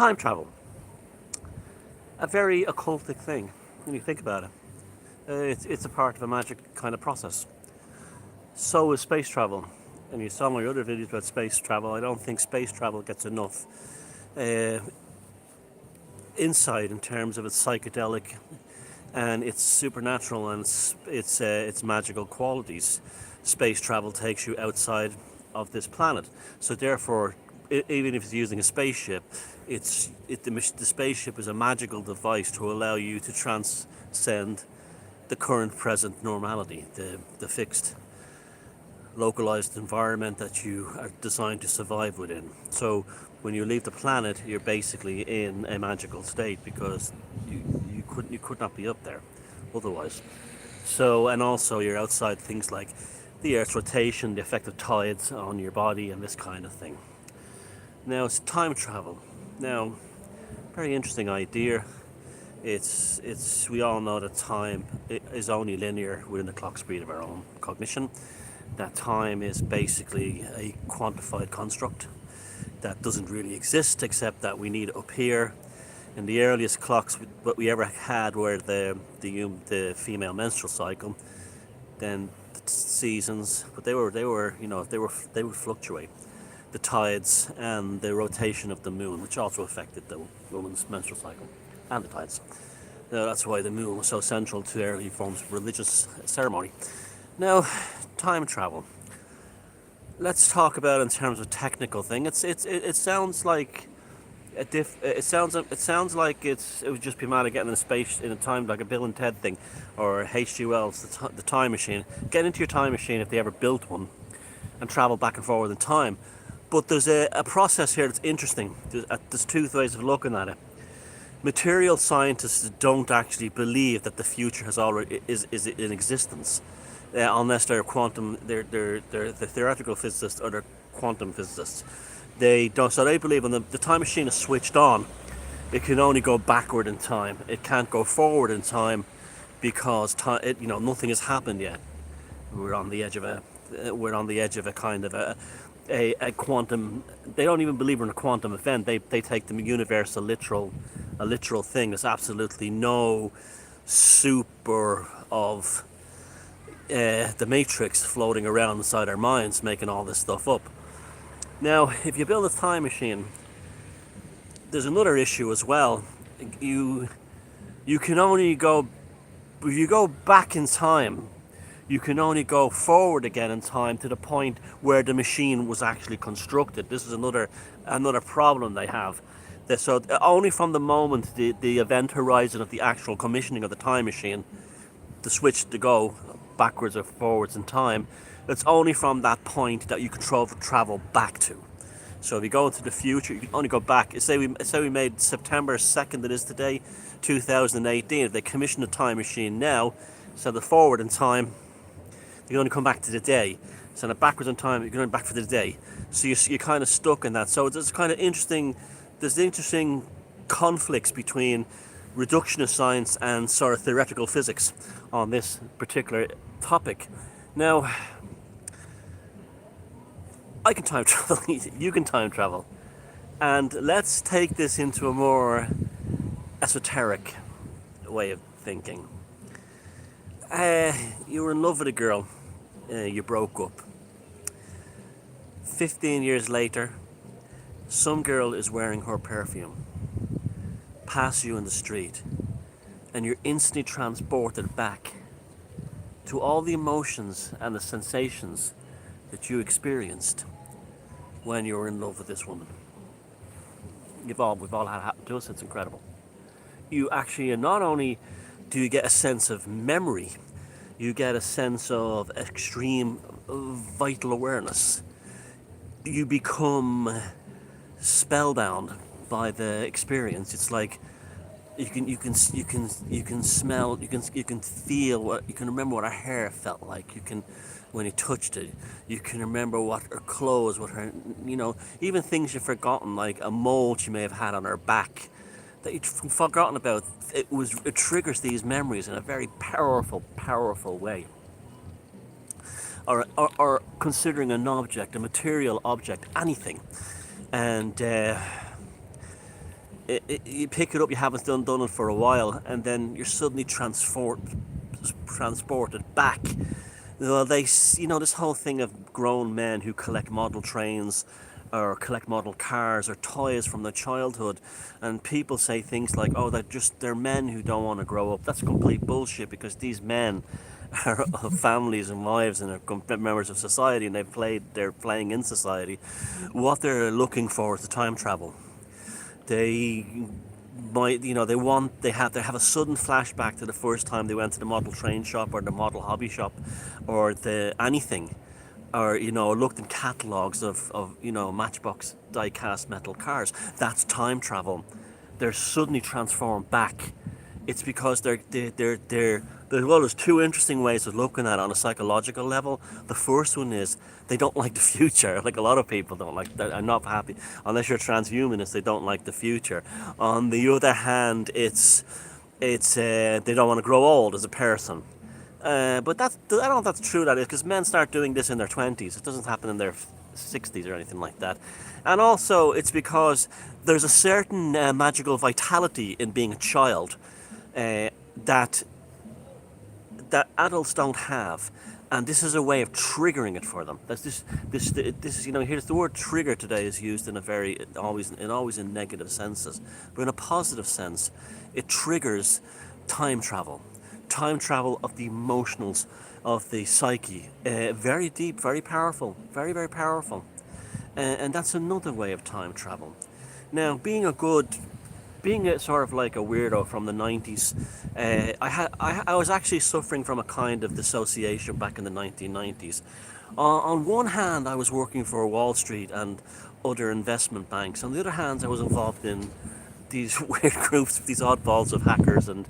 Time travel, a very occultic thing when you think about it. It's a part of a magic kind of process. So is space travel. And you saw my other videos about space travel. I don't think space travel gets enough uh, insight in terms of its psychedelic and its supernatural and its magical qualities. Space travel takes you outside of this planet, so therefore, even if it's using a spaceship, the spaceship is a magical device to allow you to transcend the current present normality, the fixed localized environment that you are designed to survive within. So when you leave the planet, you're basically in a magical state because you could not be up there otherwise. So, and also you're outside things like the Earth's rotation, the effect of tides on your body, and this kind of thing. Now it's time travel. Now, very interesting idea. It's we all know that time is only linear within the clock speed of our own cognition. That time is basically a quantified construct that doesn't really exist, except that we need it up here. And the earliest clocks what we ever had were the female menstrual cycle, then the seasons, but they would fluctuate. The tides and the rotation of the moon, which also affected the woman's menstrual cycle, and the tides. That's why the moon was so central to early forms of religious ceremony. Now, time travel. Let's talk about it in terms of technical thing. It sounds like it sounds like it would just be a matter of getting in a space in a time like a Bill and Ted thing, or H.G. Wells, the time machine. Get into your time machine if they ever built one, and travel back and forward in time. But there's a process here that's interesting. There's two ways of looking at it. Material scientists don't actually believe that the future has already is in existence, unless they're the theoretical physicists or they're quantum physicists. They don't. So they believe when the time machine is switched on, it can only go backward in time. It can't go forward in time because nothing has happened yet. We're on the edge of a kind of a quantum. They don't even believe in a quantum event. They take the universe a literal thing. There's absolutely no super of the matrix floating around inside our minds making all this stuff up. Now, if you build a time machine, there's another issue as well. You can only go, if you go back in time, you can only go forward again in time to the point where the machine was actually constructed. This is another problem they have. So only from the moment the event horizon of the actual commissioning of the time machine, the switch to go backwards or forwards in time, it's only from that point that you can travel back to. So if you go into the future, you can only go back. Say we made September 2nd, it is today, 2018. If they commission a time machine now, send it forward in time, you can only come back to the day. Send it backwards in time, you can only back for the day. So you're kind of stuck in that. So it's kind of interesting. There's interesting conflicts between reductionist science and sort of theoretical physics on this particular topic. Now, I can time travel, you can time travel. And let's take this into a more esoteric way of thinking. You were in love with a girl, you broke up. 15 years later, some girl is wearing her perfume, passes you in the street, and you're instantly transported back to all the emotions and the sensations that you experienced when you were in love with this woman. We've all had it happen to us. It's incredible. You actually, not only do you get a sense of memory, you get a sense of extreme vital awareness. You become spellbound by the experience. It's like you can smell, you can feel, you can remember what her hair felt like. You can, when you touched it, you can remember what her clothes, what her, even things you've forgotten, like a mole she may have had on her back that you'd forgotten about. It triggers these memories in a very powerful way. Or considering an object, a material object, anything, and you pick it up, you haven't done it for a while, and then you're suddenly transported back. Well, this whole thing of grown men who collect model trains or collect model cars or toys from their childhood, and people say things like, "Oh, they're men who don't want to grow up." That's complete bullshit, because these men are of families and wives and are members of society, and they're playing in society. What they're looking for is the time travel. They might, they have a sudden flashback to the first time they went to the model train shop or the model hobby shop or the anything, or looked in catalogs of Matchbox die-cast metal cars. That's time travel. They're suddenly transformed back. It's because there's two interesting ways of looking at it on a psychological level. The first one is they don't like the future. Like, a lot of people don't like. Are not happy unless you're a transhumanist. They don't like the future. On the other hand, it's they don't want to grow old as a person. But I don't know if that's true. That is because men start doing this in their 20s. It doesn't happen in their 60s or anything like that. And also, it's because there's a certain magical vitality in being a child that adults don't have, and this is a way of triggering it for them. That's this is here's the word trigger today is used in a very always in negative senses, but in a positive sense, it triggers time travel of the emotionals, of the psyche, very deep, very powerful, very, very powerful, and that's another way of time travel. Now, being a sort of like a weirdo from the 90s, I was actually suffering from a kind of dissociation back in the 1990s. On one hand, I was working for Wall Street and other investment banks. On the other hand, I was involved in these weird groups, these oddballs of hackers and,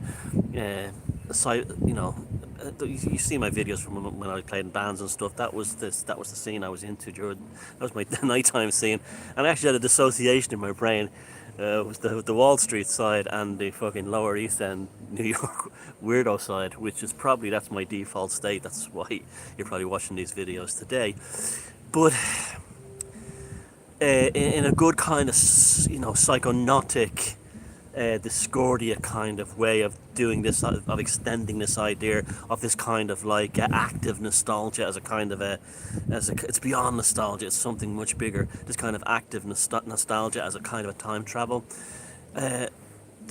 you see my videos from when I played in bands and stuff. That was the scene I was into during. That was my nighttime scene, and I actually had a dissociation in my brain. Was the Wall Street side and the fucking Lower East End New York weirdo side, which is probably, that's my default state. That's why you're probably watching these videos today. But in a good kind of psychonautic, Discordia kind of way of doing this, of extending this idea of this kind of like active nostalgia as a kind of it's beyond nostalgia, it's something much bigger. This kind of active nostalgia as a kind of a time travel. There's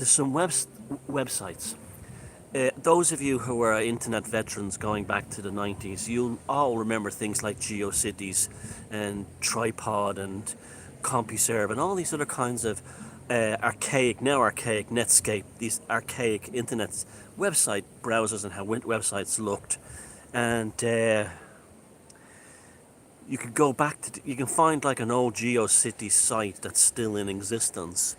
some websites. Those of you who are internet veterans going back to the 90s, you'll all remember things like GeoCities and Tripod and CompuServe and all these other kinds of archaic Netscape, these archaic internet website browsers, and how websites looked. And you could go back to, you can find like an old GeoCities site that's still in existence,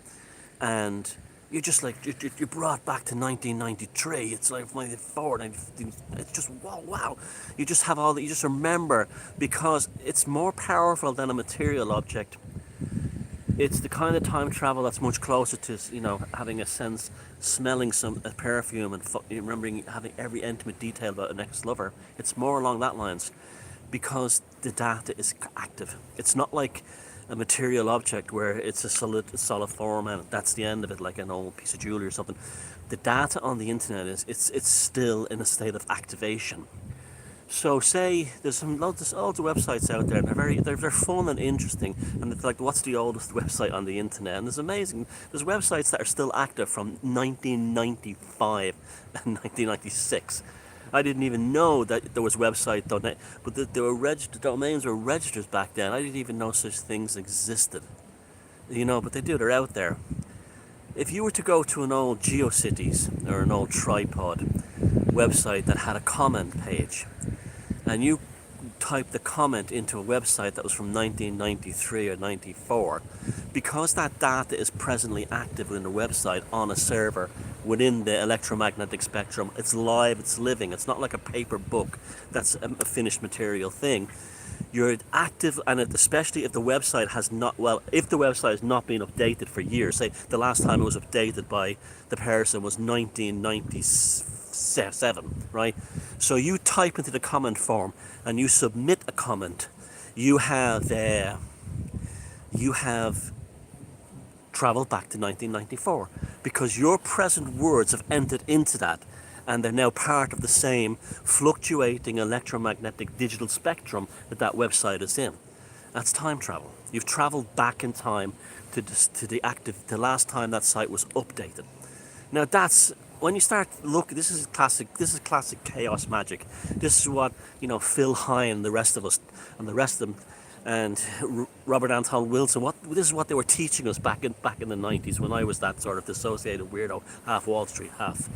and you're just like, you're brought back to 1993. It's like 94, it's just wow. You just have all that, you just remember, because it's more powerful than a material object. It's the kind of time travel that's much closer to, having a sense, smelling a perfume and remembering having every intimate detail about an ex-lover. It's more along that lines, because the data is active. It's not like a material object where it's a solid form and that's the end of it, like an old piece of jewelry or something. The data on the internet it's still in a state of activation. So say there's loads of websites out there, and they're fun and interesting, and it's like, what's the oldest website on the internet? And there's websites that are still active from 1995 and 1996. I didn't even know that there was website .net, but the domains were registered back then. I didn't even know such things existed. But they do, they're out there. If you were to go to an old GeoCities or an old Tripod website that had a comment page, and you type the comment into a website that was from 1993 or 94, because that data is presently active within the website on a server within the electromagnetic spectrum, it's live, it's living, it's not like a paper book that's a finished material thing. You're active, and especially if the website has not been updated for years. Say the last time it was updated by the person was 1997, right? So you type into the comment form and you submit a comment. You have travel back to 1994 because your present words have entered into that, and they're now part of the same fluctuating electromagnetic digital spectrum that that website is in. That's time travel. You've traveled back in time to the last time that site was updated. Now that's when you start looking. This is classic chaos magic. This is what Phil Hine and the rest of us and the rest of them and Robert Anton Wilson. This is what they were teaching us back in the 90s when I was that sort of dissociated weirdo, half Wall Street, half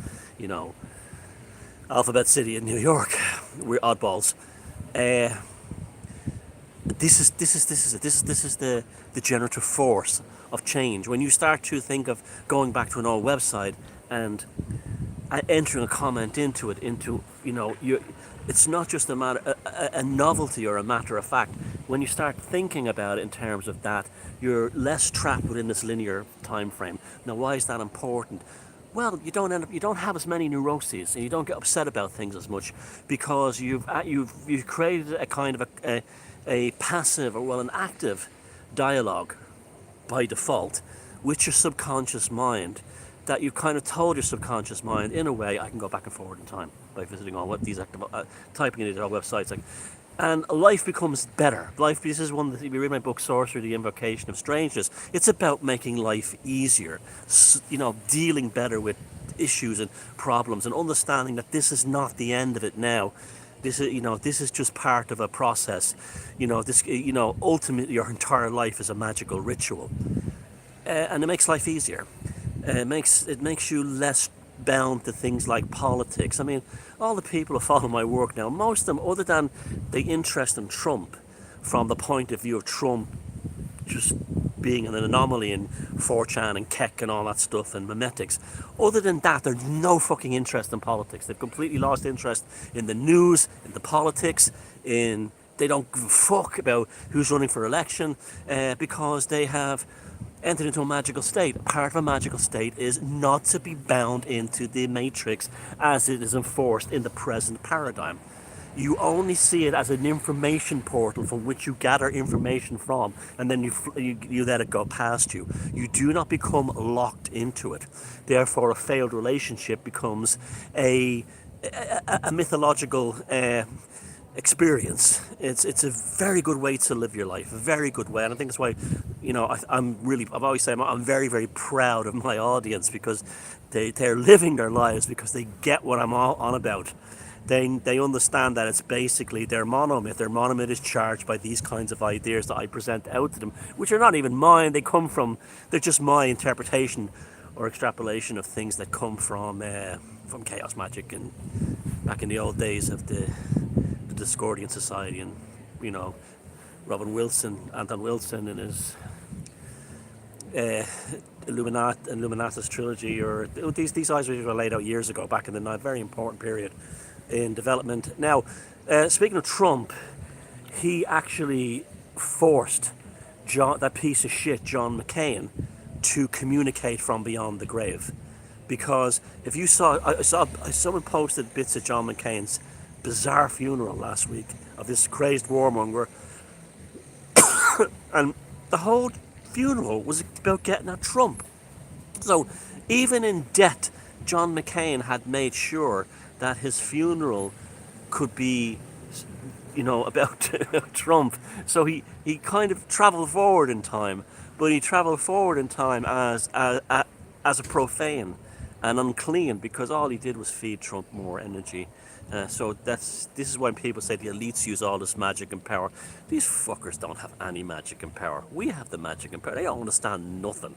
Alphabet City in New York. We're oddballs. This is the generative force of change. When you start to think of going back to an old website and entering a comment into it, it's not just a novelty or a matter of fact. When you start thinking about it in terms of that, you're less trapped within this linear time frame. Now, why is that important? Well, you don't have as many neuroses, and you don't get upset about things as much because you've created a kind of a passive or an active dialogue by default with your subconscious mind, that you kind of told your subconscious mind, in a way, I can go back and forward in time by visiting all what these typing in these websites, and life becomes better. This is one that, if you read my book Sorcery, the Invocation of Strangeness, it's about making life easier, dealing better with issues and problems, and understanding that this is not the end of it now. This is just part of a process. Ultimately your entire life is a magical ritual, and it makes life easier. It makes you less bound to things like politics. I mean, all the people who follow my work now, most of them, other than the interest in Trump from the point of view of Trump just being an anomaly in 4chan and Keck and all that stuff and memetics, other than that, there's no fucking interest in politics. They've completely lost interest in the news, in the politics, they don't give a fuck about who's running for election, because they have entered into a magical state. Part of a magical state is not to be bound into the matrix as it is enforced in the present paradigm. You only see it as an information portal from which you gather information from, and then you let it go past you. You do not become locked into it. Therefore, a failed relationship becomes a mythological experience. It's a very good way to live your life, a very good way, and I think that's why I've always said I'm very, very proud of my audience, because they're living their lives because they get what I'm all on about. They understand that it's basically their monomyth. Their monomyth is charged by these kinds of ideas that I present out to them, which are not even mine. They're just my interpretation or extrapolation of things that come from chaos magic and back in the old days of the Discordian Society, and Anton Wilson and his Illuminatus trilogy, or these ideas were laid out years ago, back in the night, very important period in development. Now, speaking of Trump, he actually forced that piece of shit John McCain to communicate from beyond the grave, because if you someone posted bits of John McCain's bizarre funeral last week of this crazed warmonger, and the whole funeral was about getting at Trump. So even in death, John McCain had made sure that his funeral could be, about Trump. So he kind of travelled forward in time, but he travelled forward in time as a profane and unclean, because all he did was feed Trump more energy. So this is when people say the elites use all this magic and power. These fuckers don't have any magic and power. We have the magic and power. They don't understand nothing.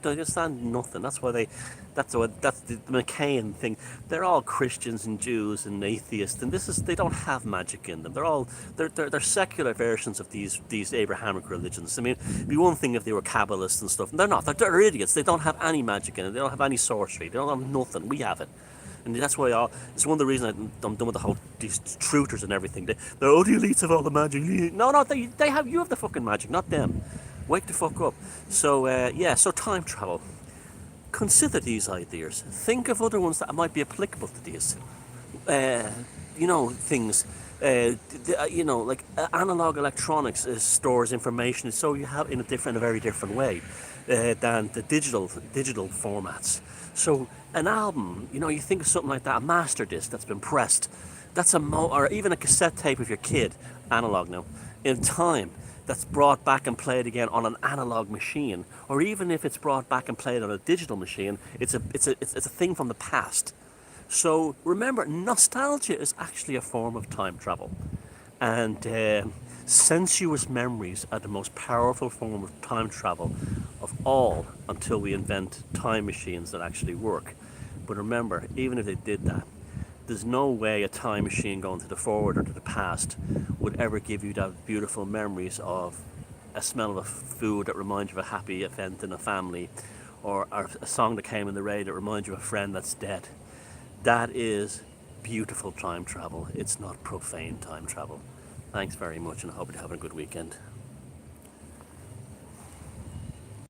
They understand nothing. That's the McCain thing. They're all Christians and Jews and atheists, and they don't have magic in them. They're secular versions of these Abrahamic religions. I mean, it'd be one thing if they were Kabbalists and stuff. They're not. They're idiots. They don't have any magic in it. They don't have any sorcery. They don't have nothing. We have it. And that's why it's one of the reasons I'm done with the whole these truthers and everything. The elites have all the magic. No, they have. You have the fucking magic, not them. Wake the fuck up. So so time travel. Consider these ideas. Think of other ones that might be applicable to these. Things. Like analog electronics stores information, so you have in a very different way than the digital formats. So an album, you think of something like that, a master disc that's been pressed, or even a cassette tape of your kid, analog now, in time, that's brought back and played again on an analog machine, or even if it's brought back and played on a digital machine, it's a thing from the past. So remember, nostalgia is actually a form of time travel. And sensuous memories are the most powerful form of time travel of all until we invent time machines that actually work. But remember, even if they did that, there's no way a time machine going to the forward or to the past would ever give you that beautiful memories of a smell of a food that reminds you of a happy event in a family, or a song that came in the radio that reminds you of a friend that's dead. That is beautiful time travel. It's not profane time travel. Thanks very much, and I hope you're having a good weekend.